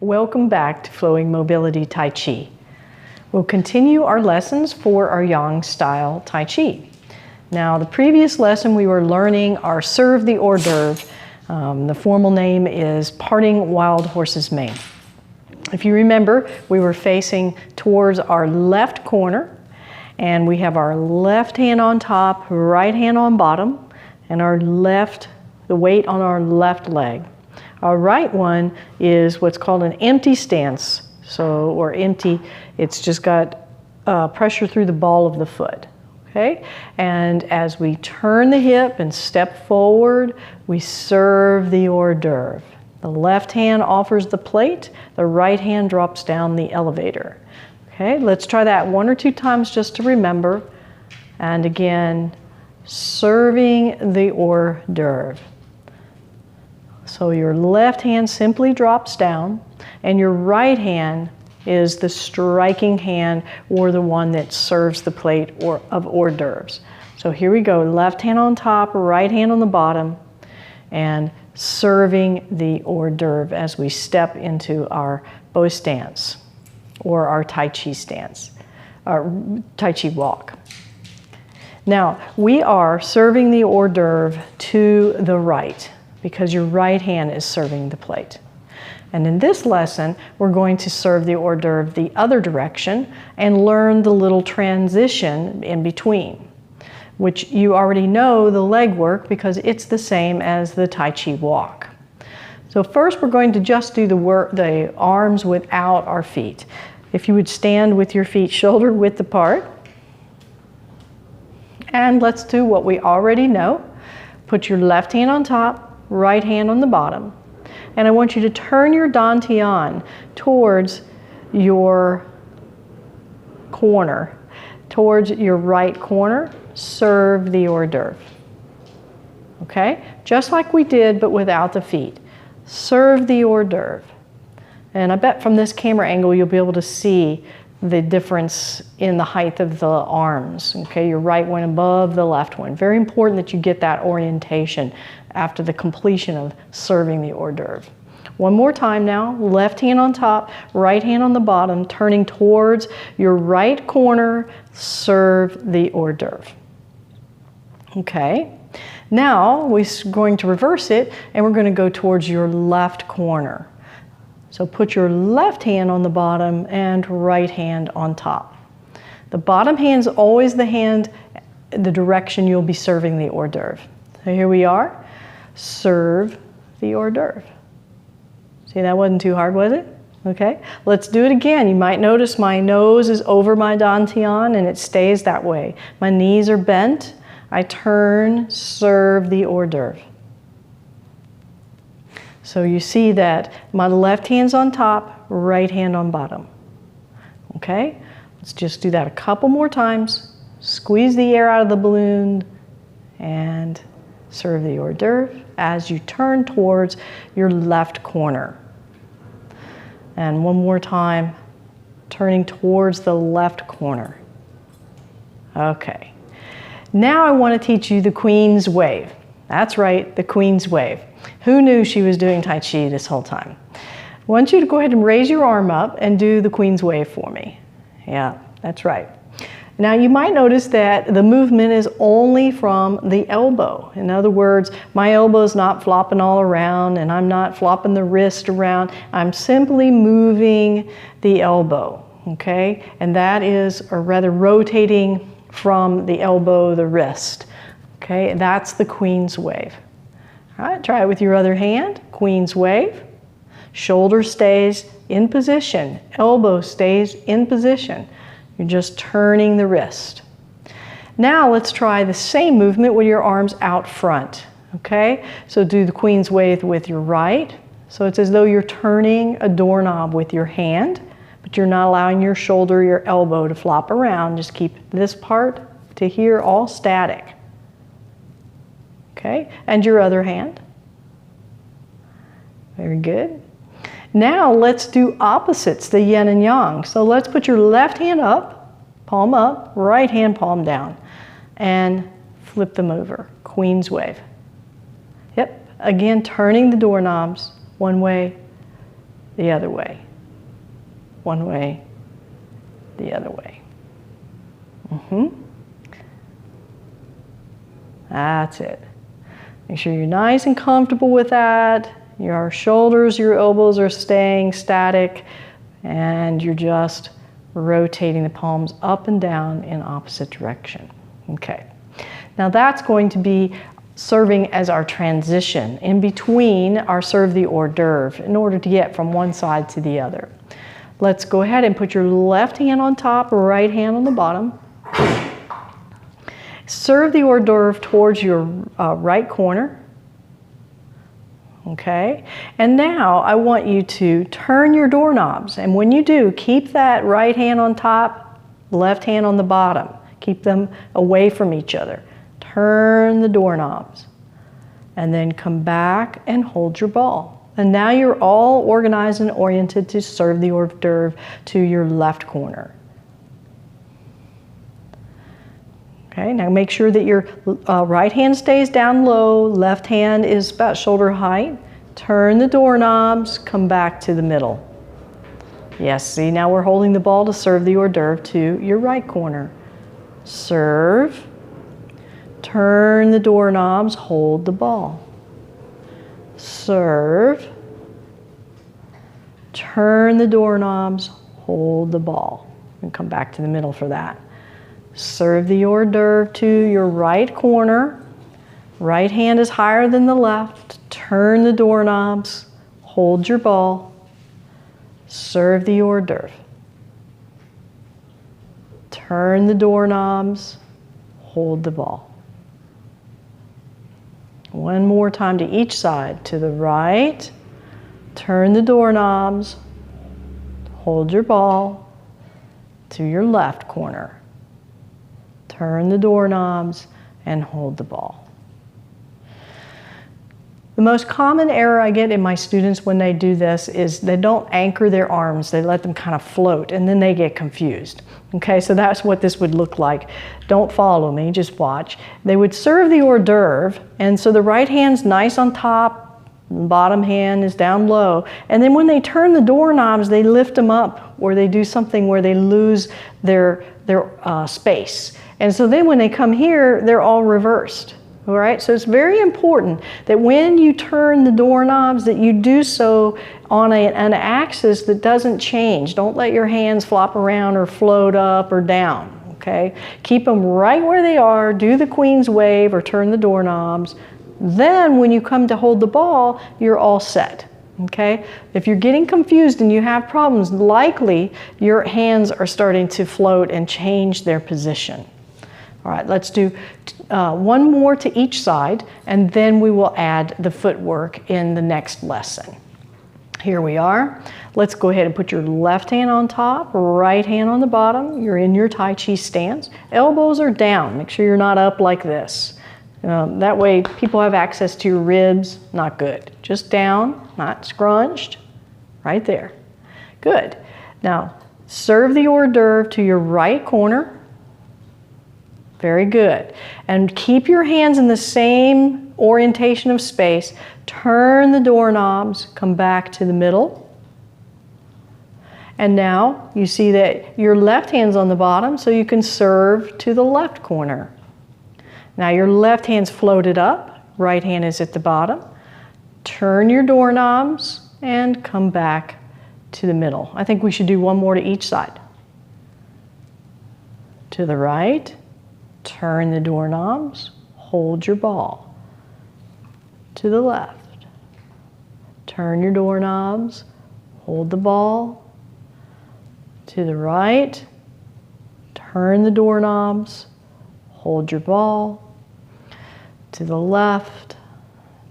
Welcome back to Flowing Mobility Tai Chi. We'll continue our lessons for our Yang style Tai Chi. Now, the previous lesson we were learning our Serve the hors d'oeuvre. The formal name is Parting Wild Horse's Mane. If you remember, we were facing towards our left corner, and we have our left hand on top, right hand on bottom, and the weight on our left leg. Our right one is what's called an empty stance, or empty. It's just got pressure through the ball of the foot. Okay, and as we turn the hip and step forward, we serve the hors d'oeuvre. The left hand offers the plate, the right hand drops down the elevator. Okay, let's try that 1 or 2 times just to remember. And again, serving the hors d'oeuvre. So your left hand simply drops down, and your right hand is the striking hand or the one that serves the plate of hors d'oeuvres. So here we go, left hand on top, right hand on the bottom, and serving the hors d'oeuvre as we step into our bow stance or our Tai Chi stance, our Tai Chi walk. Now, we are serving the hors d'oeuvre to the right because your right hand is serving the plate. And in this lesson, we're going to serve the hors d'oeuvre the other direction and learn the little transition in between, which you already know the leg work because it's the same as the Tai Chi walk. So first we're going to just do the arms without our feet. If you would stand with your feet shoulder width apart. And let's do what we already know. Put your left hand on top, right hand on the bottom. And I want you to turn your dantian towards your corner, towards your right corner. Serve the hors d'oeuvre. Okay? Just like we did, but without the feet. Serve the hors d'oeuvre. And I bet from this camera angle you'll be able to see the difference in the height of the arms. Okay? Your right one above the left one. Very important that you get that orientation after the completion of serving the hors d'oeuvre. One more time now, left hand on top, right hand on the bottom, turning towards your right corner, serve the hors d'oeuvre. Okay, now we're going to reverse it and we're going to go towards your left corner. So put your left hand on the bottom and right hand on top. The bottom hand's always the direction you'll be serving the hors d'oeuvre. So here we are. Serve the hors d'oeuvre. See, that wasn't too hard, was it? Okay, let's do it again. You might notice my nose is over my dantian and it stays that way. My knees are bent. I turn, serve the hors d'oeuvre. So you see that my left hand's on top, right hand on bottom. Okay, let's just do that a couple more times. Squeeze the air out of the balloon and serve the hors d'oeuvre as you turn towards your left corner. And one more time, turning towards the left corner. Okay. Now I want to teach you the Queen's Wave. That's right, the Queen's Wave. Who knew she was doing Tai Chi this whole time? I want you to go ahead and raise your arm up and do the Queen's Wave for me. Yeah, that's right. Now you might notice that the movement is only from the elbow. In other words, my elbow is not flopping all around and I'm not flopping the wrist around. I'm simply moving the elbow, okay? And that is, or rather rotating from the elbow, the wrist, okay? That's the Queen's Wave. All right, try it with your other hand. Queen's Wave. Shoulder stays in position. Elbow stays in position. You're just turning the wrist. Now let's try the same movement with your arms out front, okay? So do the Queen's Wave with your right. So it's as though you're turning a doorknob with your hand, but you're not allowing your shoulder, your elbow to flop around. Just keep this part to here all static. Okay, and your other hand. Very good. Now let's do opposites, the yin and yang. So let's put your left hand up, right hand palm down, and flip them over. Queen's Wave. Yep, again turning the doorknobs one way the other way. One way, the other way. That's it. Make sure you're nice and comfortable with that. Your shoulders, your elbows are staying static, and you're just rotating the palms up and down in opposite direction. Okay. Now that's going to be serving as our transition in between our serve the hors d'oeuvre in order to get from one side to the other. Let's go ahead and put your left hand on top, right hand on the bottom. Serve the hors d'oeuvre towards your right corner. Okay, and now I want you to turn your doorknobs, and when you do, keep that right hand on top, left hand on the bottom. Keep them away from each other. Turn the doorknobs, and then come back and hold your ball. And now you're all organized and oriented to serve the hors d'oeuvre to your left corner. Okay, now make sure that your right hand stays down low, left hand is about shoulder height. Turn the doorknobs, come back to the middle. Yes, see, now we're holding the ball to serve the hors d'oeuvre to your right corner. Serve, turn the doorknobs, hold the ball. Serve, turn the doorknobs, hold the ball. And come back to the middle for that. Serve the hors d'oeuvre to your right corner. Right hand is higher than the left. Turn the doorknobs. Hold your ball. Serve the hors d'oeuvre. Turn the doorknobs. Hold the ball. One more time to each side. To the right. Turn the doorknobs. Hold your ball. To your left corner. Turn the doorknobs and hold the ball. The most common error I get in my students when they do this is they don't anchor their arms. They let them kind of float, and then they get confused. Okay, so that's what this would look like. Don't follow me, just watch. They would serve the hors d'oeuvre, and so the right hand's nice on top, bottom hand is down low, and then when they turn the doorknobs, they lift them up, or they do something where they lose their space. And so then when they come here, they're all reversed. All right, so it's very important that when you turn the doorknobs that you do so on an axis that doesn't change. Don't let your hands flop around or float up or down, okay? Keep them right where they are, do the Queen's wave or turn the doorknobs. Then when you come to hold the ball, you're all set, okay? If you're getting confused and you have problems, likely your hands are starting to float and change their position. All right, let's do one more to each side, and then we will add the footwork in the next lesson. Here we are. Let's go ahead and put your left hand on top, right hand on the bottom. You're in your Tai Chi stance. Elbows are down. Make sure you're not up like this. That way people have access to your ribs. Not good. Just down, not scrunched. Right there. Good. Now, serve the hors d'oeuvre to your right corner. Very good. And keep your hands in the same orientation of space. Turn the doorknobs, come back to the middle. And now you see that your left hand's on the bottom, so you can serve to the left corner. Now your left hand's floated up, right hand is at the bottom. Turn your doorknobs and come back to the middle. I think we should do one more to each side. To the right. Turn the doorknobs, hold your ball. To the left. Turn your doorknobs, hold the ball. To the right. Turn the doorknobs, hold your ball. To the left.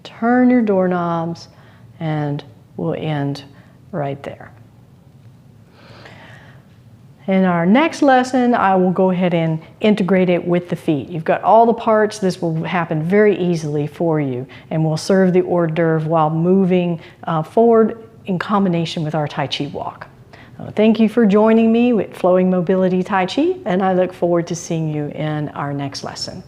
Turn your doorknobs, and we'll end right there. In our next lesson, I will go ahead and integrate it with the feet. You've got all the parts. This will happen very easily for you, and we'll serve the hors d'oeuvre while moving forward in combination with our Tai Chi walk. Thank you for joining me with Flowing Mobility Tai Chi, and I look forward to seeing you in our next lesson.